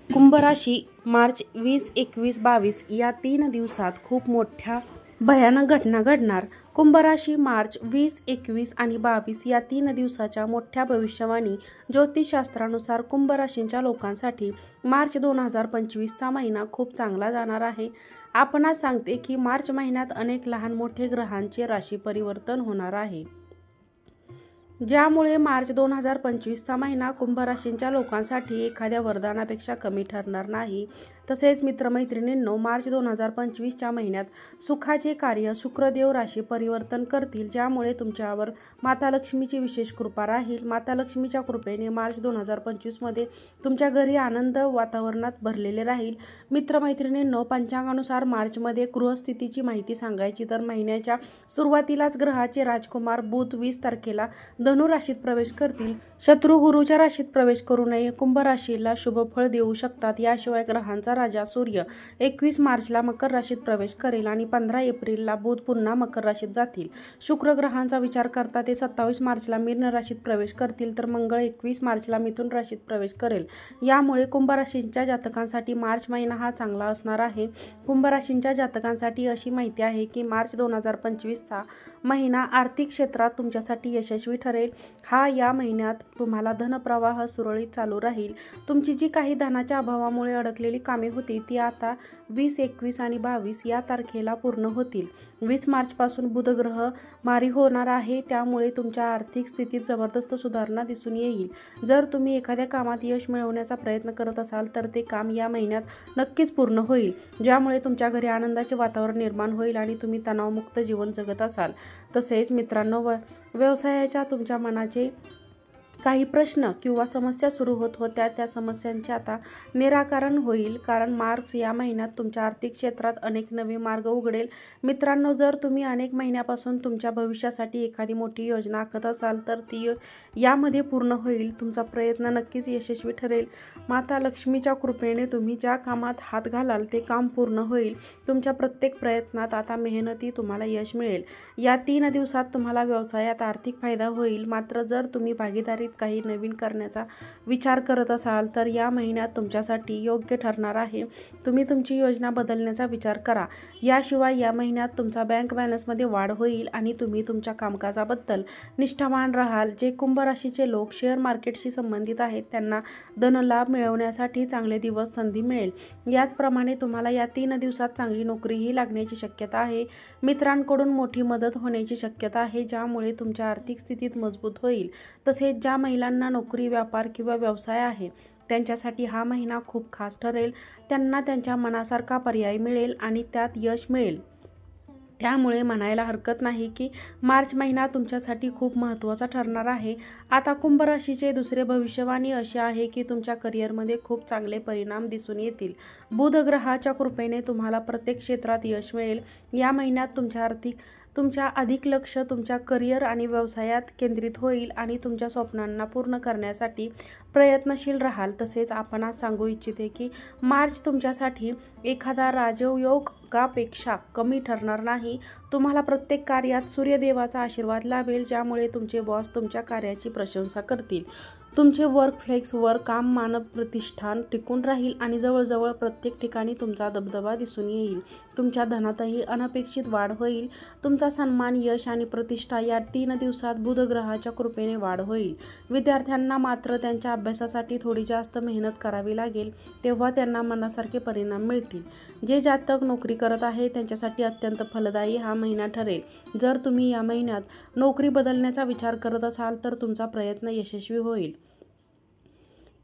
कुंभ राशी मार्च 20, 21, 22 या 3 दिवसात खूप मोठ्या भयानक घटना घडणार। कुंभ राशी मार्च 20, 21 आणि 22 या 3 दिवसाच्या मोठ्या भविष्यवाणी ज्योतिषशास्त्रानुसार कुंभ राशींच्या लोकांसाठी मार्च 2025 चा महिना खूप चांगला जाणार आहे। आपणास सांगते की मार्च महिन्यात अनेक लहान मोठे ग्रहांचे राशी परिवर्तन होणार आहे, ज्यामुळे मार्च 2025 चा महिना कुंभ राशींच्या लोकांसाठी एखाद्या वरदानापेक्षा कमी ठरणार नाही। तसेच मित्रमैत्रिणींनो, मार्च 2025 च्या महिन्यात सुखाचे कार्य शुक्रदेव राशी परिवर्तन करतील, ज्यामुळे तुमच्यावर माता लक्ष्मीची विशेष कृपा राहील। माता लक्ष्मीच्या कृपेने मार्च 2025 मध्ये तुमच्या घरी आनंद वातावरणात भरलेले राहील। मित्रमैत्रिणींनो, पंचांगानुसार मार्च मध्ये गृहस्थितीची माहिती सांगायची तर महिन्याच्या सुरुवातीलाच ग्रहाचे राजकुमार बुध 20 तारखेला धनु राशीत प्रवेश करतील। शत्रू गुरुच्या राशीत प्रवेश करू नये कुंभ राशीला शुभफळ देऊ शकतात। याशिवाय ग्रहांचा राजा सूर्य 21 मार्चला मकर राशीत प्रवेश करेल आणि 15 एप्रिलला बुध पुन्हा मकर राशीत जातील। शुक्र ग्रहांचा विचार करता ते 27 मार्चला मीन राशीत प्रवेश करतील, तर मंगळ 21 मार्चला मिथुन राशीत प्रवेश करेल। यामुळे कुंभ राशींच्या जातकांसाठी मार्च महिना हा चांगला असणार आहे। कुंभ राशींच्या जातकांसाठी अशी माहिती आहे की मार्च 2025 चा महिना आर्थिक क्षेत्रात तुमच्यासाठी यशस्वी ठरेल। या महिन्यात तुम्हाला धनप्रवाह सुरळीत चालू राहील। तुमची जी काही धनाच्या अभावामुळे अडकलेली कामे होती ती आता 20, 21 आणि 22 या तारखेला पूर्ण होतील। 20 मार्च पासून बुध ग्रह मारी होणार आहे, त्यामुळे तुमच्या आर्थिक स्थितीत जबरदस्त सुधारणा दिसून येईल। जर तुम्ही एखाद्या कामात यश मिळवण्याचा प्रयत्न करत असाल तर ते काम या महिन्यात नक्कीच पूर्ण होईल, ज्यामुळे तुमच्या घरी आनंदाचे वातावरण निर्माण होईल आणि तुम्ही तणावमुक्त जीवन जगत असाल। तसेच मित्रांनो, व्यवसायाच्या तुमच्या मनाचे काही प्रश्न किंवा समस्या सुरू होत होत्या त्या समस्यांचे आता निराकरण होईल, कारण मार्च या महिन्यात तुमच्या आर्थिक क्षेत्रात अनेक नवे मार्ग उघडेल। मित्रांनो, जर तुम्ही अनेक महिन्यापासून तुमच्या भविष्यासाठी एखादी मोठी योजना आखत असाल तर ती यामध्ये पूर्ण होईल। तुमचा प्रयत्न नक्कीच यशस्वी ठरेल। माता लक्ष्मीच्या कृपेने तुम्ही ज्या कामात हात घालाल ते काम पूर्ण होईल। तुमच्या प्रत्येक प्रयत्नात आता मेहनती तुम्हाला यश मिळेल। या 3 दिवसात तुम्हाला व्यवसायात आर्थिक फायदा होईल। मात्र जर तुम्ही भागीदारीत काही नवीन करण्याचा विचार करत असाल तर या महिन्यात तुमच्यासाठी योग्य ठरणार आहे। तुम्ही तुमची योजना बदलण्याचा विचार करा। याशिवाय या महिन्यात तुमचा बँक बॅलन्समध्ये वाढ होईल आणि तुम्ही तुमच्या कामकाजाबद्दल निष्ठावान राहाल। जे कुंभ राशीचे लोक शेअर मार्केटशी संबंधित आहेत त्यांना धनलाभ मिळवण्यासाठी चांगले दिवस संधी मिळेल। याचप्रमाणे तुम्हाला या 3 दिवसात चांगली नोकरीही लागण्याची शक्यता आहे। मित्रांकडून मोठी मदत होण्याची शक्यता आहे, ज्यामुळे तुमच्या आर्थिक स्थितीत मजबूत होईल। तसेच ज्या महिलांना नोकरी, व्यापार किंवा व्यवसाय आहे त्यांच्यासाठी हा महिना खूप खास ठरेल। त्यांना त्यांच्या मनासारखा पर्याय मिळेल आणि त्यात यश मिळेल। त्यामुळे म्हणायला हरकत नाही की मार्च महिना तुमच्यासाठी खूप महत्त्वाचा ठरणार आहे। आता कुंभ राशीचे दुसरे भविष्यवाणी असे आहे की तुमच्या करिअरमध्ये खूप चांगले परिणाम दिसून येतील। बुध ग्रहाच्या कृपेने तुम्हाला प्रत्येक क्षेत्रात यश मिळेल। या महिन्यात तुमच्या अधिक लक्ष तुमच्या करिअर आणि व्यवसायात केंद्रित होईल आणि तुमच्या स्वप्नांना पूर्ण करण्यासाठी प्रयत्नशील राहाल। तसेच आपण सांगू इच्छिते की मार्च तुमच्यासाठी एखादा राजयोगापेक्षा कमी ठरणार नाही। तुम्हाला प्रत्येक कार्यात सूर्यदेवाचा आशीर्वाद लाभेल, ज्यामुळे तुमचे बॉस तुमच्या कार्याची प्रशंसा करतील। तुमचे वर्कप्लेसवर काम, मान प्रतिष्ठान टिकून राहील आणि जवळजवळ प्रत्येक ठिकाणी तुमचा दबदबा दिसून येईल। तुमच्या धनातही अनपेक्षित वाढ होईल। तुमचा सन्मान, यश आणि प्रतिष्ठा या 3 दिवसात बुध ग्रहाच्या कृपेने वाढ होईल। विद्यार्थ्यांना मात्र त्यांच्या अभ्यासासाठी थोडी जास्त मेहनत करावी लागेल, तेव्हा त्यांना मनासारखे परिणाम मिळतील। जे जातक नोकरी करत आहे त्यांच्यासाठी अत्यंत फलदायी हा महिना ठरेल। जर तुम्ही या महिन्यात नोकरी बदलण्याचा विचार करत असाल तर तुमचा प्रयत्न यशस्वी होईल।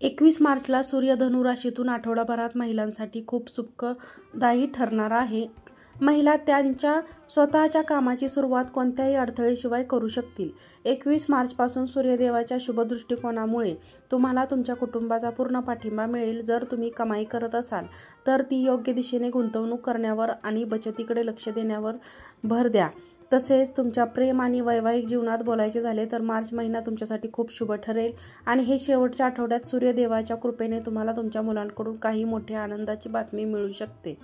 21 मार्चला सूर्य धनु राशीतून आठवडाभरात महिलांसाठी खूप सुखदायी ठरणार आहे। महिला त्यांच्या स्वतःच्या कामाची सुरुवात कोणत्याही अडथळेशिवाय करू शकतील। 21 मार्चपासून सूर्यदेवाच्या शुभ दृष्टिकोनामुळे तुम्हाला तुमच्या कुटुंबाचा पूर्ण पाठिंबा मिळेल। जर तुम्ही कमाई करत असाल तर ती योग्य दिशेने गुंतवणूक करण्यावर आणि बचतीकडे लक्ष देण्यावर भर द्या। तसेच तुमच्या प्रेम आणि वैवाहिक जीवनात बोलायचे झाले तर मार्च महिना तुमच्यासाठी खूप शुभ ठरेल आणि हे शेवटच्या आठवड्यात सूर्यदेवाच्या कृपेने तुम्हाला तुमच्या मुलांकडून काही मोठ्या आनंदाची बातमी मिळू शकते।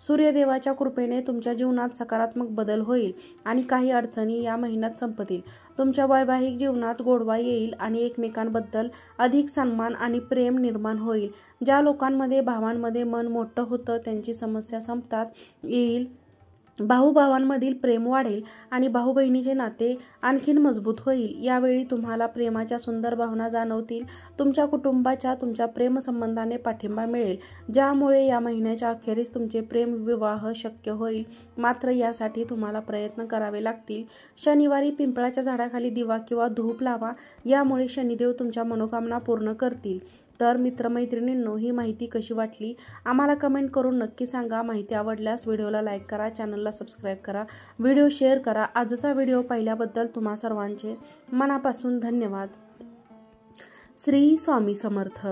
सूर्यदेवाच्या कृपेने तुमच्या जीवनात सकारात्मक बदल होईल आणि काही अडचणी या महिन्यात संपतील. तुमच्या वैवाहिक जीवनात गोडवा येईल आणि एकमेकांबद्दल अधिक सन्मान आणि प्रेम निर्माण होईल. ज्या लोकांमध्ये भावांमध्ये मन मोठं होतं त्यांची समस्या संपतात येईल. भाऊ-भावांमधील प्रेम वाढेल आणि भाऊ-बहिणीचे नाते आणखीन मजबूत होईल. यावेळी तुम्हाला प्रेमाच्या सुंदर भावना जाणवतील. तुमच्या कुटुंबाच्या तुमच्या प्रेमसंबंधाने पाठिंबा मिळेल, ज्यामुळे या महिन्याच्या अखेरीस तुमचे प्रेम विवाह शक्य होईल. मात्र यासाठी तुम्हाला प्रयत्न करावे लागतील. शनिवारी पिंपळाच्या झाडाखाली दिवा किंवा धूप लावा, यामुळे शनिदेव तुमच्या मनोकामना पूर्ण करतील. तर मित्रमैत्रिणींनो, ही माहिती कशी वाटली आम्हाला कमेंट करून नक्की सांगा. माहिती आवडल्यास व्हिडिओला लाईक करा, चॅनलला सबस्क्राईब करा, व्हिडिओ शेअर करा. आजचा व्हिडिओ पाहिल्याबद्दल तुम्हा सर्वांचे मनापासून धन्यवाद. श्री स्वामी समर्थ.